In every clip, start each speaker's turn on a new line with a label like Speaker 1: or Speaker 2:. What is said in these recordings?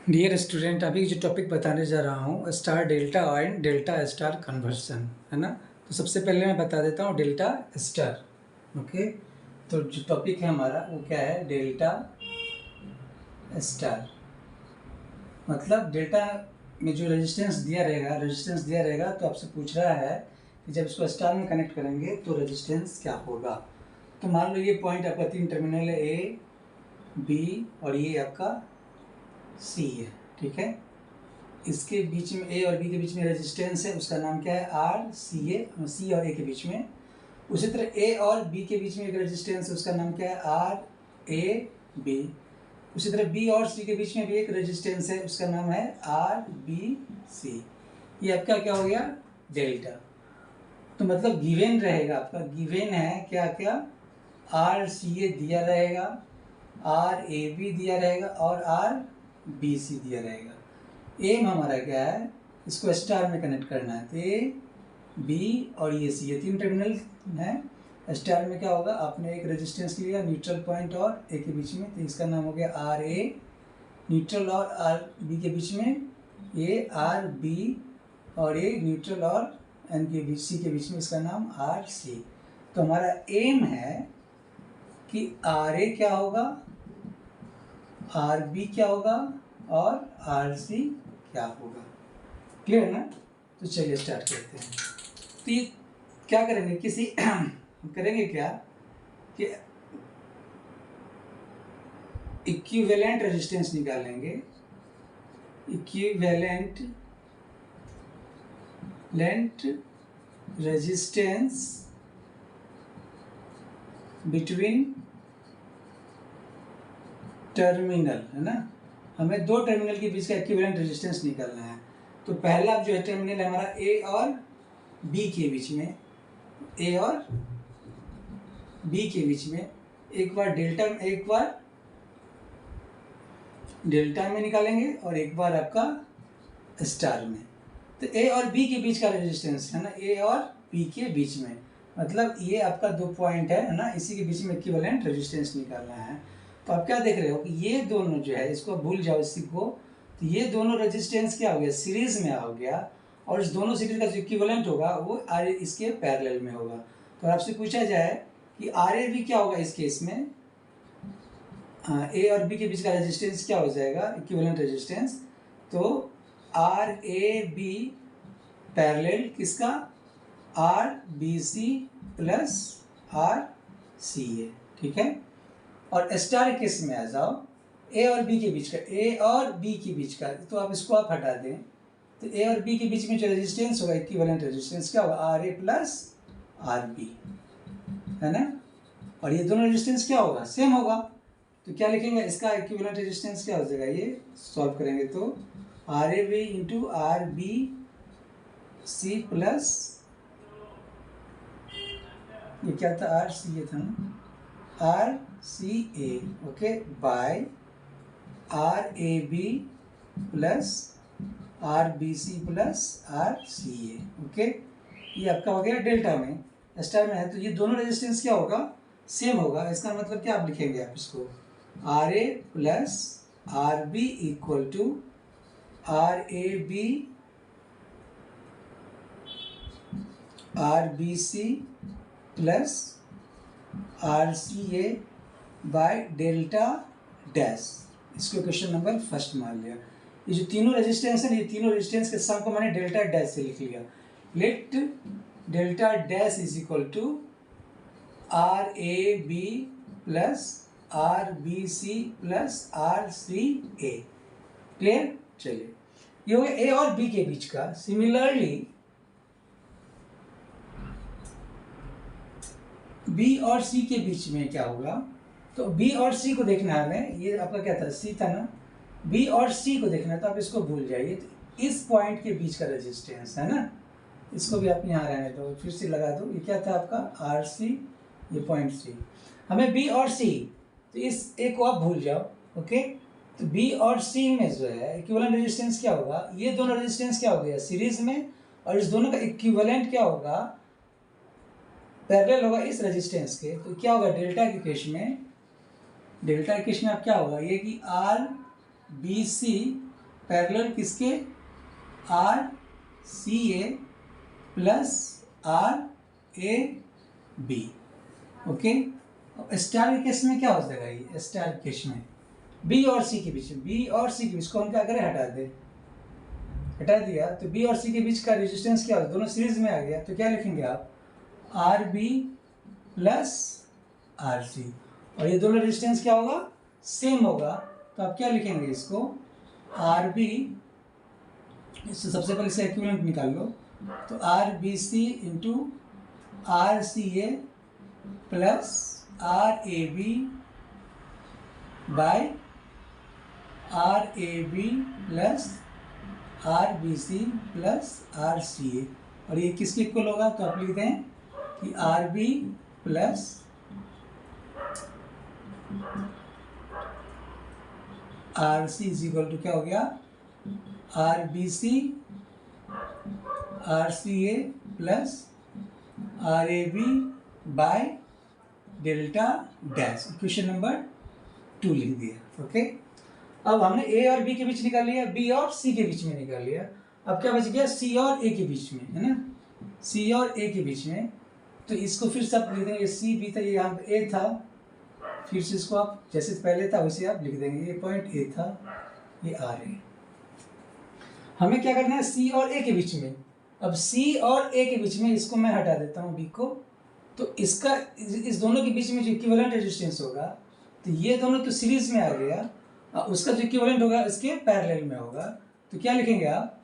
Speaker 1: Dear student, अभी जो topic बताने जा रहा हूँ star delta and delta star conversion है ना। तो सबसे पहले मैं बता देता हूँ डेल्टा स्टार। ओके, तो जो टॉपिक है हमारा वो क्या है, डेल्टा स्टार। मतलब डेल्टा में जो रेजिस्टेंस दिया रहेगा तो आपसे पूछ रहा है कि जब इसको स्टार में कनेक्ट करेंगे तो रेजिस्टेंस क्या होगा। तो मान लो ये पॉइंट आपका 3 टर्मिनल है, ए बी और ये आपका सी है, ठीक है। इसके बीच में ए और बी के बीच में रेजिस्टेंस है, उसका नाम क्या है, आर सी ए, सी और ए के बीच में। उसी तरह ए और बी के बीच में एक रेजिस्टेंस है, उसका नाम क्या है, आर ए बी। उसी तरह बी और सी के बीच में भी एक रेजिस्टेंस है, उसका नाम है आर बी सी। ये आपका क्या हो गया, डेल्टा। तो मतलब गिवन रहेगा, आपका गिवन है क्या क्या, आर सी ए दिया रहेगा, आर ए बी दिया रहेगा और आर बी सी दिया रहेगा। एम हमारा क्या है, इसको स्टार में कनेक्ट करना है। तो ए बी और ये सी, ये 3 टर्मिनल हैं। स्टार में क्या होगा, आपने एक रेजिस्टेंस लिया न्यूट्रल पॉइंट और ए के बीच में, तो इसका नाम हो गया आर ए। न्यूट्रल और आर बी के बीच में ए आर बी, और ए न्यूट्रल और एन के बीच, सी के बीच में, इसका नाम आर सी। तो हमारा एम है कि आर ए क्या होगा, आर बी क्या होगा और आर सी क्या होगा। क्लियर है ना। तो चलिए स्टार्ट करते हैं। तो ये क्या करेंगे, किसी करेंगे क्या कि इक्विवेलेंट रेजिस्टेंस निकालेंगे। इक्विवेलेंट रेजिस्टेंस बिटवीन टर्मिनल, है ना। हमें 2 टर्मिनल के बीच का इक्विवेलेंट रेजिस्टेंस निकालना है। तो पहला जो है टर्मिनल है हमारा ए और बी के बीच में, ए और बी के बीच में एक बार डेल्टा में निकालेंगे और एक बार आपका स्टार में। तो ए और बी के बीच का रेजिस्टेंस है ना, ए और बी के बीच में, मतलब ये आपका 2 पॉइंट है ना, इसी के बीच में इक्विवेलेंट रेजिस्टेंस निकालना है। तो आप क्या देख रहे हो कि ये दोनों जो है, इसको भूल जाओ इसी को। तो ये दोनों रेजिस्टेंस क्या हो गया, सीरीज में हो गया, और इस दोनों सीरीज का जो इक्विवेलेंट होगा वो आर इसके पैरेलल में होगा। तो आपसे पूछा जाए कि आर ए बी क्या होगा इस केस में, ए और बी के बीच का रेजिस्टेंस क्या हो जाएगा, इक्विवेलेंट रेजिस्टेंस। तो आर ए बी पैरेलल किसका, R B C plus R C A, ठीक है। और स्टार केस में आ जाओ, ए और बी के बीच का, ए और बी के बीच का, तो आप इसको आप हटा दें। तो ए और बी के बीच में जो रेजिस्टेंस होगा, इक्विवेलेंट रेजिस्टेंस क्या होगा, R A plus R B, है ना। और ये दोनों रेजिस्टेंस क्या होगा, सेम होगा। तो क्या लिखेंगे, इसका इक्विवेलेंट रेजिस्टेंस क्या हो जाएगा, ये सॉल्व करेंगे तो R A B into R B C plus, ये क्या था, आर सी ए था ना, R C A, okay, by R A B plus R B C plus R C A, okay. ये आपका हो गया डेल्टा में। स्टार में है तो ये दोनों रेजिस्टेंस क्या होगा, सेम होगा। इसका मतलब क्या आप लिखेंगे, आप इसको R A plus R B equal to R A B R B C plus R C A by delta dash. इसको क्वेश्चन नंबर फर्स्ट मान लिया। ये जो तीनों रेजिस्टेंस है, ये तीनों रेजिस्टेंस के सम को मैंने डेल्टा डैश से लिख लिया। Let delta dash is equal to R A B plus R B C plus R C A. Clear. चलिए, ये हो गया ए और बी के बीच का। सिमिलरली बी और सी के बीच में क्या होगा, तो बी और सी को देखना है हमें। ये आपका क्या था, सी था ना, बी और सी को देखना है, तो आप इसको भूल जाइए। तो इस पॉइंट के बीच का रेजिस्टेंस है ना, इसको भी आप यहाँ रहने दो, फिर से लगा दो। ये क्या था आपका, आर सी, ये पॉइंट सी। हमें बी और सी, तो इस एक को आप भूल जाओ, ओके। तो बी और सी में जो है इक्विवेलेंट रेजिस्टेंस क्या होगा, ये दोनों रेजिस्टेंस क्या हो गया, सीरीज में, और इस दोनों का इक्विवेलेंट क्या होगा, पैरेलल होगा इस रेजिस्टेंस के। तो क्या होगा, डेल्टा के केस में, डेल्टा के केस में आप क्या होगा, ये कि आर बी सी पैरेलल किसके, R C A plus R A B. Okay, star के केस में क्या हो जाएगा, ये स्टार के केस में बी और सी के बीच में, बी और सी के बीच को हम क्या करें, हटा दे, हटा दिया तो बी और सी के बीच का रेजिस्टेंस क्या होगा, दोनों सीरीज में आ गया, तो क्या लिखेंगे आप, R B plus R C, और ये दोनों रेजिस्टेंस क्या होगा, सेम होगा, तो आप क्या लिखेंगे इसको, आर बी, इससे सबसे पहले इसका इक्विवेलेंट निकाल लो, तो R B C into R C A plus R A B by R A B plus R B C plus R C A, और ये किसके इक्वल होगा, तो आप लिख दें कि R B plus R C is equal to क्या हो गया, R B C R C A plus R A B by delta dash, equation number 2 लिख दिया। ओके, अब हमने ए और बी के बीच निकाल लिया, बी और सी के बीच में निकाल लिया, अब क्या बच गया, सी और ए के बीच में, है ना, सी और ए के बीच में, तो इसको फिर से आप लिख देंगे, सी बी था, ये यहाँ पे ए था, फिर से इसको आप जैसे पहले था वैसे आप लिख देंगे, ये पॉइंट ए था, ये आर ए। हमें क्या करना है, सी और ए के बीच में, अब सी और ए के बीच में इसको मैं हटा देता हूँ बी को, तो इसका इस दोनों के बीच में जो इक्विवेलेंट रेजिस्टेंस होगा, तो ये दोनों तो सीरीज में आ गया, उसका जो इक्विवेलेंट होगा इसके पैरेलल में होगा, तो क्या लिखेंगे आप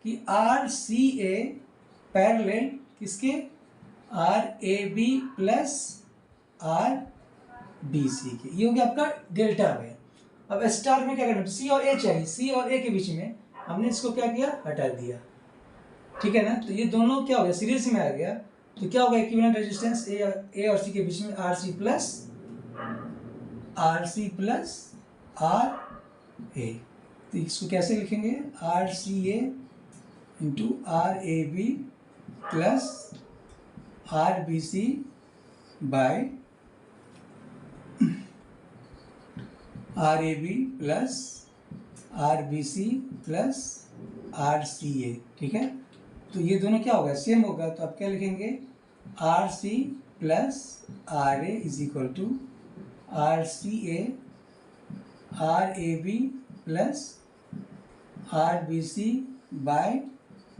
Speaker 1: कि आर सी ए पैरेलल किसके, R A B plus R B C के, ये हो गया आपका डेल्टा में। अब स्टार में क्या करना है, सी और ए चाहिए, सी और ए के बीच में हमने इसको क्या किया, हटा दिया, ठीक है ना, तो ये दोनों क्या हो गया, सीरीज में आ गया, तो क्या होगा, इक्विवेलेंट रेजिस्टेंस ए और सी के बीच में R C plus R A, तो इसको कैसे लिखेंगे, R C A into R A B plus R B C by R A B plus R B C plus R C A, ठीक है, तो ये दोनों क्या होगा, सेम होगा, तो आप क्या लिखेंगे, R C plus R A is equal to R C A R A B plus R B C by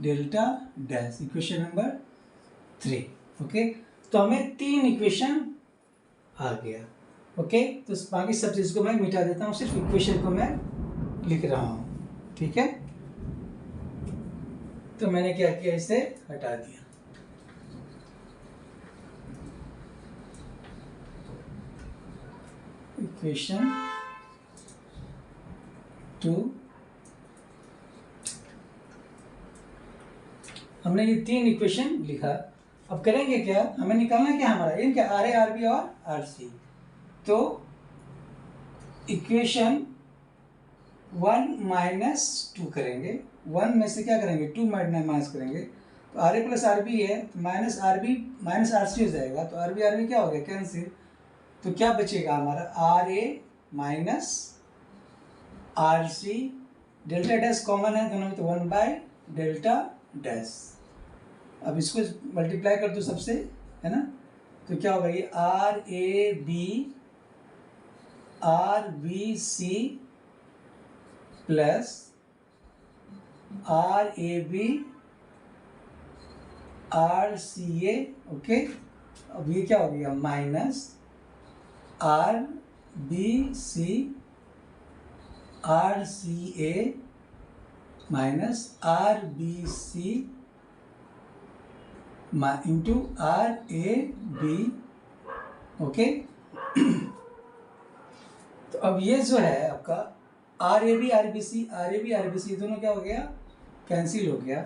Speaker 1: delta dash, equation number 3। Okay, तो हमें 3 इक्वेशन आ गया। ओके, तो बाकी सब चीज़ को मैं मिटा देता हूँ, सिर्फ इक्वेशन को मैं लिख रहा हूँ, ठीक है, तो मैंने क्या किया, इसे हटा दिया। इक्वेशन 2, हमने ये 3 इक्वेशन लिखा, अब करेंगे क्या, हमें निकालना क्या हमारा, ये क्या, आर ए आर बी और आर सी, तो इक्वेशन 1 माइनस 2 करेंगे, 1 में से क्या करेंगे, 2 माइनस करेंगे, तो R A plus R B है, तो minus R B minus R C हो जाएगा, तो आर बी क्या हो गया, कैंसिल, तो क्या बचेगा हमारा, R A minus R C, delta dash common है दोनों में, तो 1 बाय डेल्टा डैश, अब इसको मल्टीप्लाई कर दो सबसे, है ना, तो क्या होगा, ये R B C plus R A B R C A, okay, अब ये क्या हो गया, minus R B C R C A minus R B C into R A B, okay, तो अब ये जो है आपका R A B R B C दोनों क्या हो गया, कैंसिल हो गया,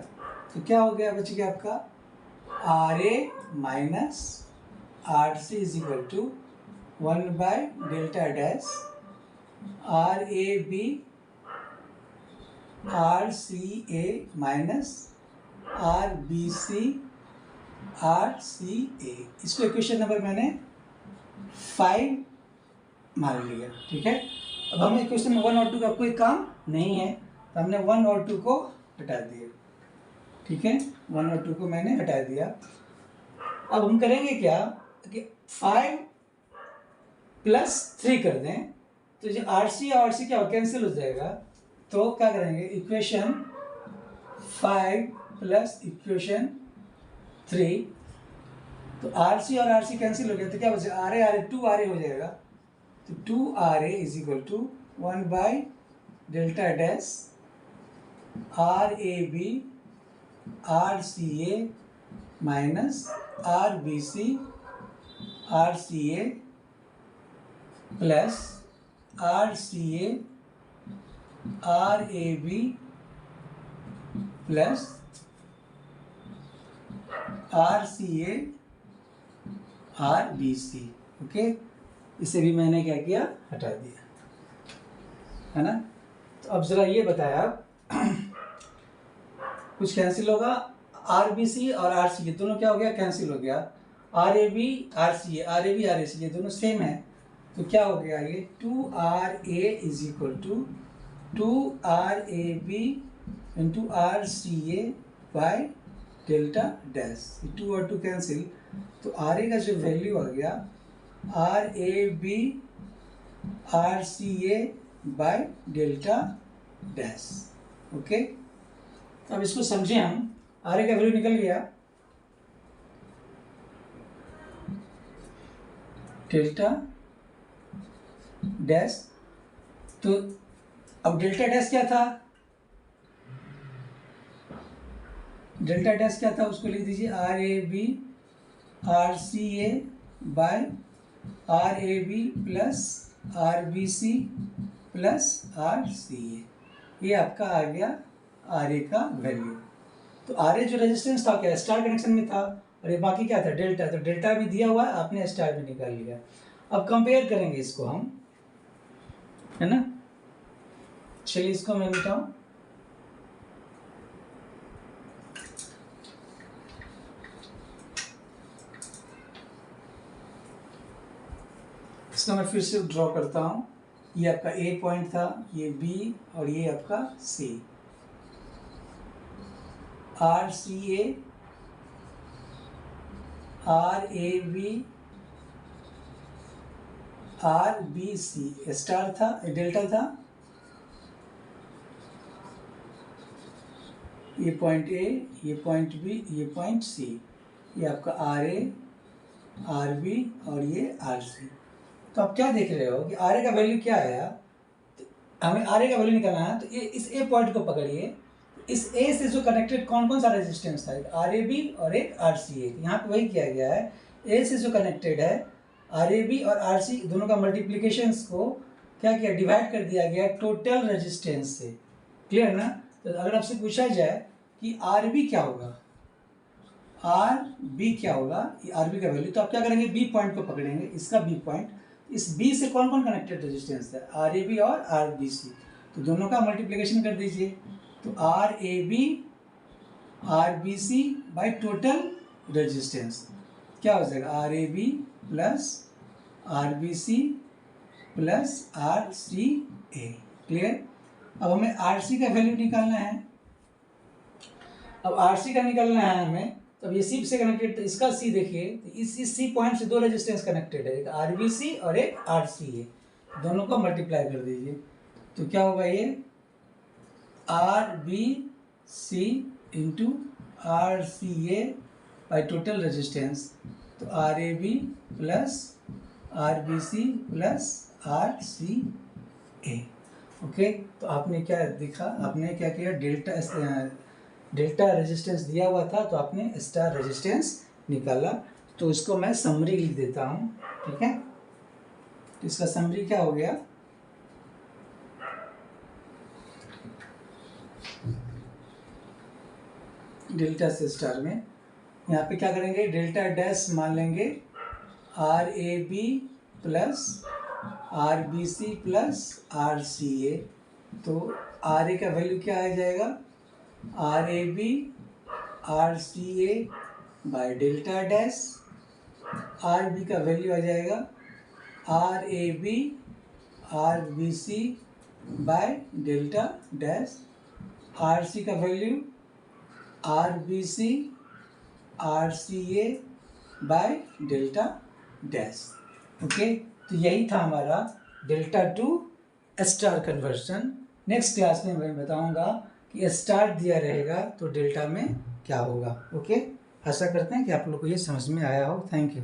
Speaker 1: तो क्या हो गया, बच गया आपका R A minus R C is equal to 1 by delta dash R A B R C A minus R B C R C A, इसको इक्वेशन नंबर मैंने 5 मान लिया, ठीक है। अब हमें क्वेश्चन 1 और 2 का कोई काम नहीं है, तो हमने 1 और 2 को हटा दिया, ठीक है, 1 और 2 को मैंने हटा दिया। अब हम करेंगे क्या कि 5 प्लस 3 कर दें, तो जो RC और RC क्या कैंसिल हो जाएगा, तो क्या करेंगे इक्वेशन 5 प्लस इक्वेशन 3, तो RC और RC कैंसिल हो गया तो क्या बचेगा RA 2 RA हो जाएगा, तो 2 RA is equal to 1 by delta dash RAB RCA minus RBC RCA plus RCA RAB plus RCA RBC। Okay, इसे भी मैंने क्या किया, हटा दिया, है ना। तो अब ज़रा ये बताया कुछ कैंसिल होगा, RBC और RCA दोनों क्या हो गया, कैंसिल हो गया। RAB RCA RAB RAC ये दोनों सेम है, तो क्या हो गया ये 2RA is equal to 2RAB into RCA by delta dash, 2 और 2 कैंसिल, तो RA का जो वैल्यू आ गया RAB RCA by delta dash. Okay, अब इसको समझे हम, RA का वैल्यू निकल गया डेल्टा डैश, तो अब डेल्टा डैश क्या था, डेल्टा डैश क्या था उसको लिख दीजिए RAB RCA by RAB plus RBC plus RCA, ये आपका आ गया RA का वैल्यू। तो RA जो रेजिस्टेंस था क्या स्टार कनेक्शन में था, और ये बाकी क्या था डेल्टा, तो डेल्टा भी दिया हुआ है, आपने स्टार भी निकाल लिया। अब कंपेयर करेंगे इसको हम, है ना। चलिए इसको मैं मिटाऊं, इसका मैं फिर से ड्रॉ करता हूँ। ये आपका A पॉइंट था, ये B और ये आपका C। RCA RAB RBC star था, डेल्टा था, ये पॉइंट A, ये पॉइंट B, ये पॉइंट C, ये आपका RA RB और ये RC। तो आप क्या देख रहे हो कि RA का वैल्यू क्या आया, तो हमें RA का वैल्यू निकालना है, तो इस A पॉइंट को पकड़िए, इस A से जो कनेक्टेड कौन कौन सा रेजिस्टेंस था, एक RAB और एक RCA, यहाँ पे वही किया गया है। A से जो कनेक्टेड है RAB और RC दोनों का मल्टीप्लिकेशंस को क्या किया, डिवाइड कर दिया गया टोटल रेजिस्टेंस से, क्लियर ना। तो अगर आपसे पूछा जाए कि RB क्या होगा, RB क्या होगा, ये RB का वैल्यू, तो आप क्या करेंगे B पॉइंट को पकड़ेंगे, इसका B पॉइंट, इस B से कौन कौन कनेक्टेड रेजिस्टेंस है RAB और RBC, तो दोनों का मल्टीप्लिकेशन कर दीजिए, तो RAB RBC by total resistance क्या हो जाएगा RAB plus RBC plus RCA, clear. अब हमें RC का वैल्यू निकालना है, अब RC का निकालना है हमें, तो अब ये C से कनेक्टेड, तो इसका C देखिए, तो इस C पॉइंट से दो रेजिस्टेंस कनेक्टेड है, एक RBC और एक RCA, दोनों को मल्टीप्लाई कर दीजिए, तो क्या होगा ये RBC into RCA by total resistance, तो RAB plus RBC plus RCA। Okay, तो आपने क्या देखा, आपने क्या किया, डेल्टा रेजिस्टेंस दिया हुआ था तो आपने स्टार रेजिस्टेंस निकाला। तो इसको मैं समरी लिख देता हूँ, ठीक है। तो इसका समरी क्या हो गया, डेल्टा से स्टार में यहाँ पे क्या करेंगे, डेल्टा डैश मान लेंगे RAB plus RBC plus RCA, तो RA का वैल्यू क्या आ जाएगा RAB RCA by delta dash, RB का वैल्यू आ जाएगा RAB RBC by delta dash, R C का value R B C R C A by delta dash. Okay, तो यही था हमारा delta to star conversion. Next class में मैं बताऊंगा कि स्टार दिया रहेगा तो डेल्टा में क्या होगा। ओके, आशा करते हैं कि आप लोग को ये समझ में आया हो। Thank you.